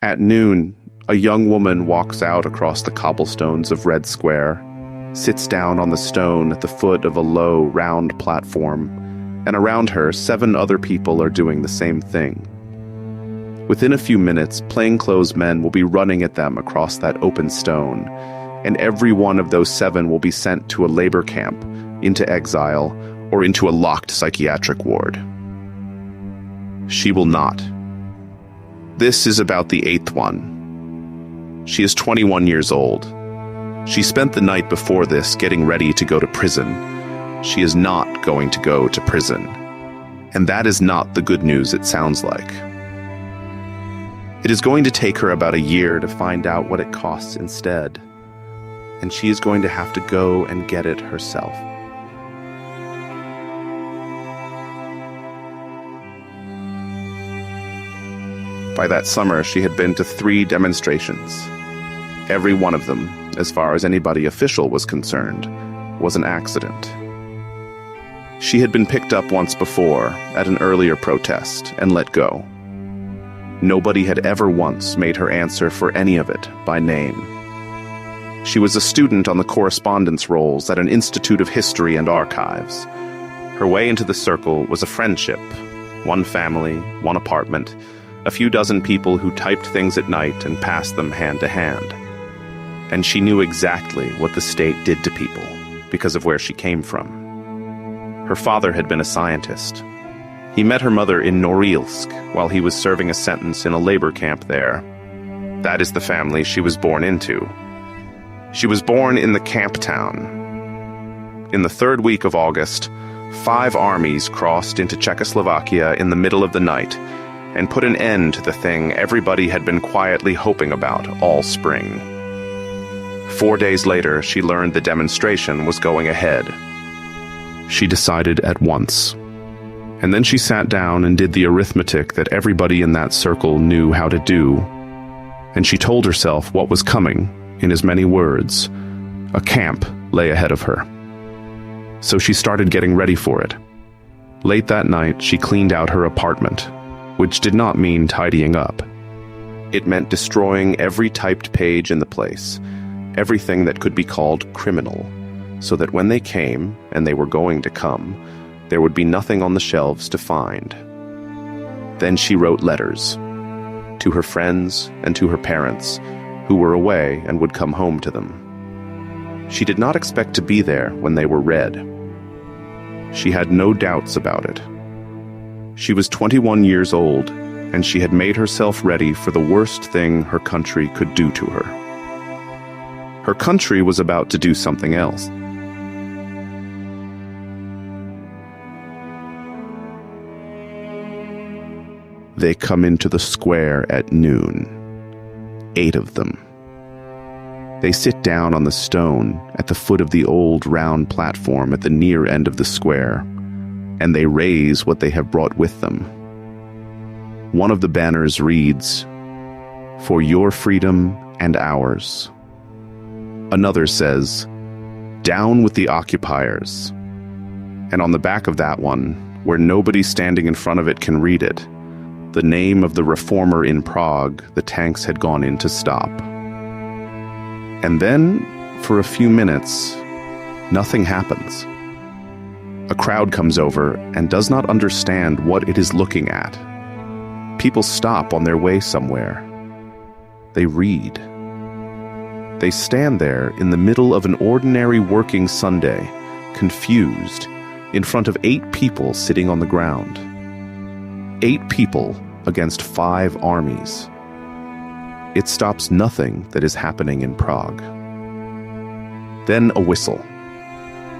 At noon, a young woman walks out across the cobblestones of Red Square, sits down on the stone at the foot of a low, round platform, and around her, 7 other people are doing the same thing. Within a few minutes, plainclothes men will be running at them across that open stone, and every one of those 7 will be sent to a labor camp, into exile, or into a locked psychiatric ward. She will not. This is about the 8th one. She is 21 years old. She spent the night before this getting ready to go to prison. She is not going to go to prison. And that is not the good news it sounds like. It is going to take her about a year to find out what it costs instead. And she is going to have to go and get it herself. By that summer, she had been to 3 demonstrations. Every one of them, as far as anybody official was concerned, was an accident. She had been picked up once before at an earlier protest and let go. Nobody had ever once made her answer for any of it by name. She was a student on the correspondence rolls at an Institute of History and Archives. Her way into the circle was a friendship, 1 family, 1 apartment, a few dozen people who typed things at night and passed them hand to hand. And she knew exactly what the state did to people because of where she came from. Her father had been a scientist. He met her mother in Norilsk while he was serving a sentence in a labor camp there. That is the family she was born into. She was born in the camp town. In the 3rd week of August, 5 armies crossed into Czechoslovakia in the middle of the night and put an end to the thing everybody had been quietly hoping about all spring. 4 days later, she learned the demonstration was going ahead. She decided at once. And then she sat down and did the arithmetic that everybody in that circle knew how to do. And she told herself what was coming, in as many words. A camp lay ahead of her. So she started getting ready for it. Late that night, she cleaned out her apartment, which did not mean tidying up. It meant destroying every typed page in the place, everything that could be called criminal, so that when they came, and they were going to come, there would be nothing on the shelves to find. Then she wrote letters to her friends and to her parents, who were away and would come home to them. She did not expect to be there when they were read. She had no doubts about it. She was 21 years old, and she had made herself ready for the worst thing her country could do to her. Her country was about to do something else. They come into the square at noon. 8 of them. They sit down on the stone at the foot of the old round platform at the near end of the square, and they raise what they have brought with them. One of the banners reads, "For your freedom and ours." Another says, "Down with the occupiers." And on the back of that one, where nobody standing in front of it can read it, the name of the reformer in Prague the tanks had gone in to stop. And then, for a few minutes, nothing happens. A crowd comes over and does not understand what it is looking at. People stop on their way somewhere. They read. They stand there in the middle of an ordinary working Sunday, confused, in front of 8 people sitting on the ground. 8 people against 5 armies. It stops nothing that is happening in Prague. Then a whistle.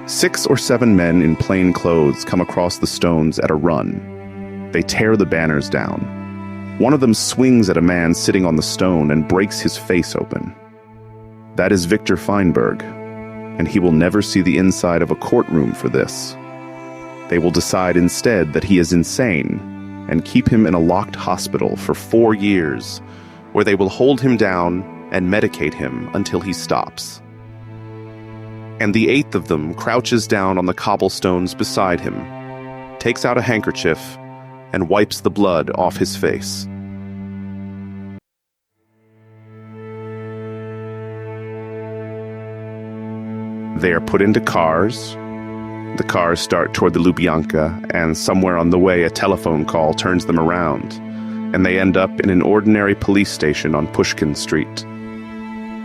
6 or 7 men in plain clothes come across the stones at a run. They tear the banners down. One of them swings at a man sitting on the stone and breaks his face open. That is Victor Feinberg, and he will never see the inside of a courtroom for this. They will decide instead that he is insane and keep him in a locked hospital for 4 years, where they will hold him down and medicate him until he stops. And the 8th of them crouches down on the cobblestones beside him, takes out a handkerchief, and wipes the blood off his face. They are put into cars. The cars start toward the Lubyanka, and somewhere on the way a telephone call turns them around, and they end up in an ordinary police station on Pushkin Street.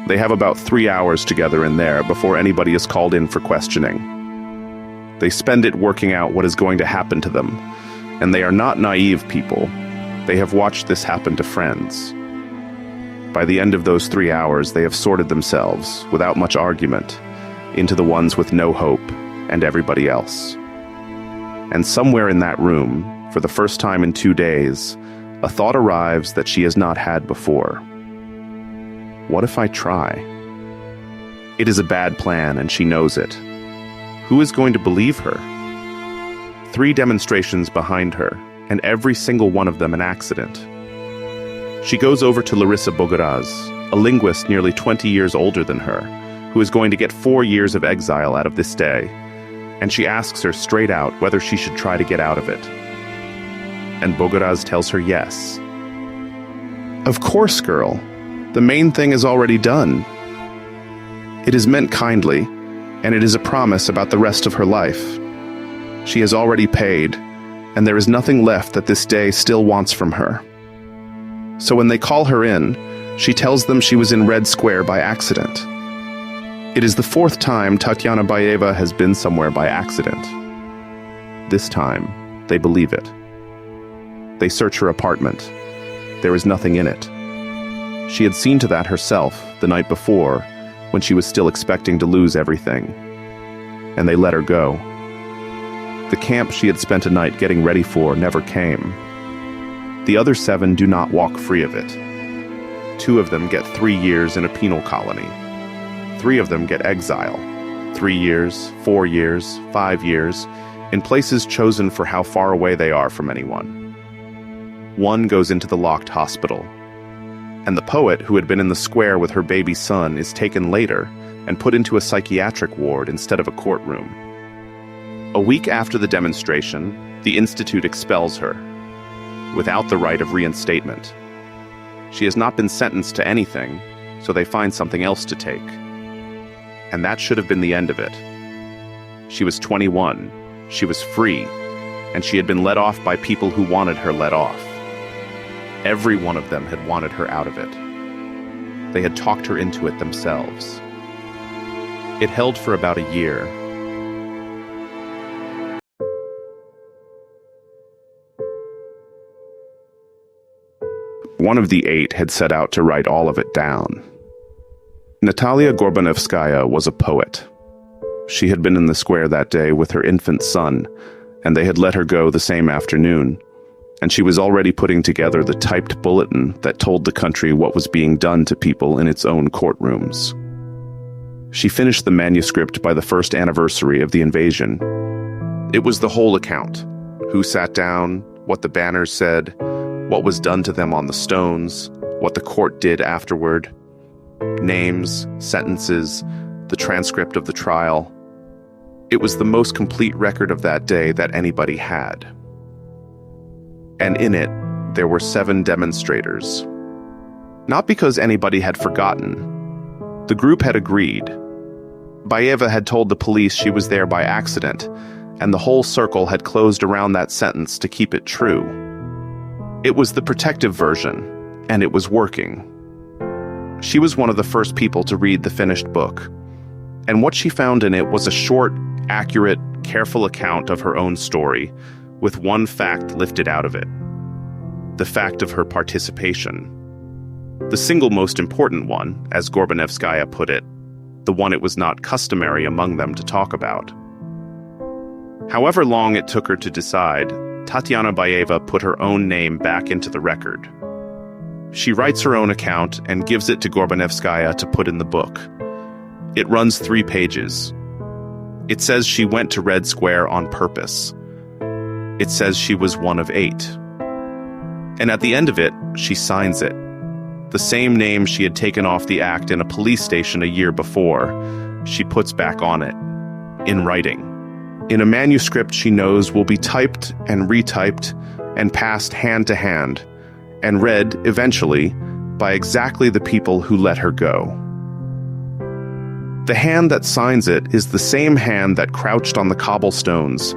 They have about 3 hours together in there before anybody is called in for questioning. They spend it working out what is going to happen to them, and they are not naive people. They have watched this happen to friends. By the end of those 3 hours, they have sorted themselves, without much argument, into the ones with no hope and everybody else. And somewhere in that room, for the first time in 2 days, a thought arrives that she has not had before. What if I try? It is a bad plan, and she knows it. Who is going to believe her? 3 demonstrations behind her, and every single one of them an accident. She goes over to Larisa Bogoraz, a linguist nearly 20 years older than her, who is going to get 4 years of exile out of this day, and she asks her straight out whether she should try to get out of it. And Bogoraz tells her yes. Of course, girl. The main thing is already done. It is meant kindly, and it is a promise about the rest of her life. She has already paid, and there is nothing left that this day still wants from her. So when they call her in, she tells them she was in Red Square by accident. It is the 4th time Tatiana Baeva has been somewhere by accident. This time, they believe it. They search her apartment. There is nothing in it. She had seen to that herself the night before, when she was still expecting to lose everything. And they let her go. The camp she had spent a night getting ready for never came. The other 7 do not walk free of it. 2 of them get 3 years in a penal colony. 3 of them get exile. 3 years, 4 years, 5 years, in places chosen for how far away they are from anyone. 1 goes into the locked hospital. And the poet who had been in the square with her baby son is taken later and put into a psychiatric ward instead of a courtroom. A week after the demonstration, the institute expels her, without the right of reinstatement. She has not been sentenced to anything, so they find something else to take. And that should have been the end of it. She was 21, she was free, and she had been let off by people who wanted her let off. Every one of them had wanted her out of it. They had talked her into it themselves. It held for about a year. One of the 8 had set out to write all of it down. Natalia Gorbanevskaya was a poet. She had been in the square that day with her infant son, and they had let her go the same afternoon. And she was already putting together the typed bulletin that told the country what was being done to people in its own courtrooms. She finished the manuscript by the 1st anniversary of the invasion. It was the whole account. Who sat down, what the banners said, what was done to them on the stones, what the court did afterward. Names, sentences, the transcript of the trial. It was the most complete record of that day that anybody had. And in it, there were 7 demonstrators. Not because anybody had forgotten. The group had agreed. Baeva had told the police she was there by accident, and the whole circle had closed around that sentence to keep it true. It was the protective version, and it was working. She was one of the first people to read the finished book, and what she found in it was a short, accurate, careful account of her own story, with one fact lifted out of it. The fact of her participation. The single most important one, as Gorbanevskaya put it, the one it was not customary among them to talk about. However long it took her to decide, Tatiana Baeva put her own name back into the record. She writes her own account and gives it to Gorbanevskaya to put in the book. It runs 3 pages. It says she went to Red Square on purpose. It says she was one of 8. And at the end of it, she signs it. The same name she had taken off the act in a police station a year before, she puts back on it, in writing. In a manuscript she knows will be typed and retyped and passed hand to hand, and read, eventually, by exactly the people who let her go. The hand that signs it is the same hand that crouched on the cobblestones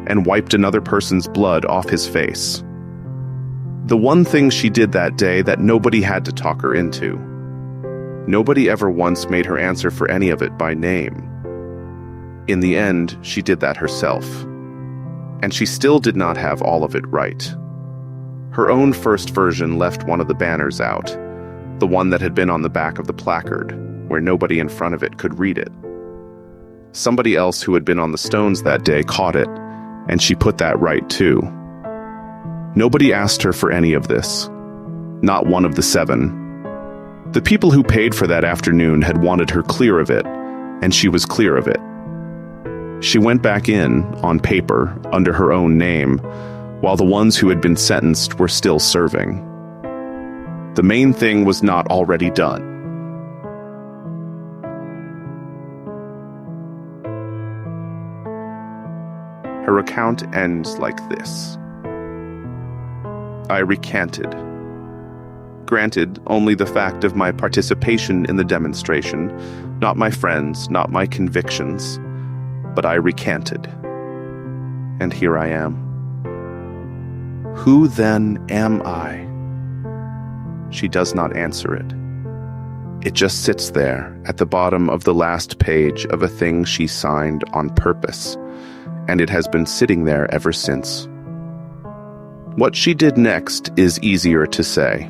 and wiped another person's blood off his face. The one thing she did that day that nobody had to talk her into. Nobody ever once made her answer for any of it by name. In the end, she did that herself. And she still did not have all of it right. Her own first version left one of the banners out, the one that had been on the back of the placard, where nobody in front of it could read it. Somebody else who had been on the stones that day caught it, and she put that right too. Nobody asked her for any of this. Not one of the 7. The people who paid for that afternoon had wanted her clear of it, and she was clear of it. She went back in, on paper, under her own name, while the ones who had been sentenced were still serving. The main thing was not already done. Her account ends like this. I recanted. Granted, only the fact of my participation in the demonstration, not my friends, not my convictions, but I recanted. And here I am. Who then am I? She does not answer it. It just sits there at the bottom of the last page of a thing she signed on purpose, and it has been sitting there ever since. What she did next is easier to say.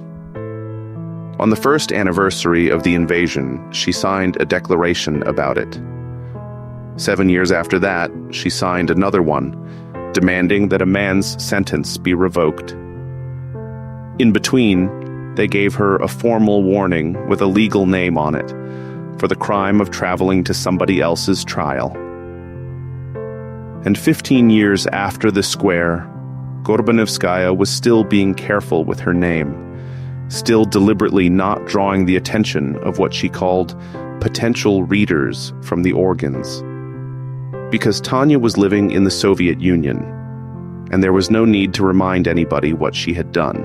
On the first anniversary of the invasion, she signed a declaration about it. 7 years after that, she signed another one, demanding that a man's sentence be revoked. In between, they gave her a formal warning with a legal name on it for the crime of traveling to somebody else's trial. And 15 years after the square, Gorbanevskaya was still being careful with her name, still deliberately not drawing the attention of what she called potential readers from the organs. Because Tanya was living in the Soviet Union, and there was no need to remind anybody what she had done.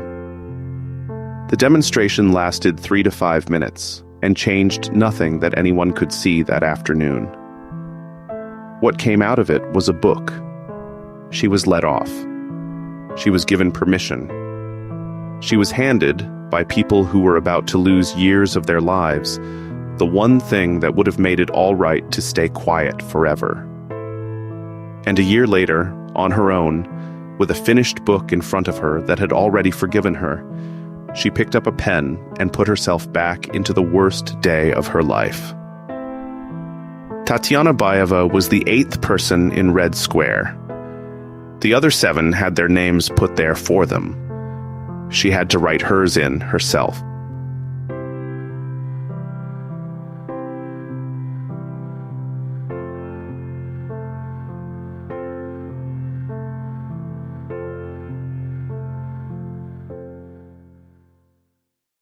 The demonstration lasted 3 to 5 minutes and changed nothing that anyone could see that afternoon. What came out of it was a book. She was let off. She was given permission. She was handed, by people who were about to lose years of their lives, the one thing that would have made it all right to stay quiet forever. And a year later, on her own, with a finished book in front of her that had already forgiven her, she picked up a pen and put herself back into the worst day of her life. Tatiana Baeva was the 8th person in Red Square. The other 7 had their names put there for them. She had to write hers in herself.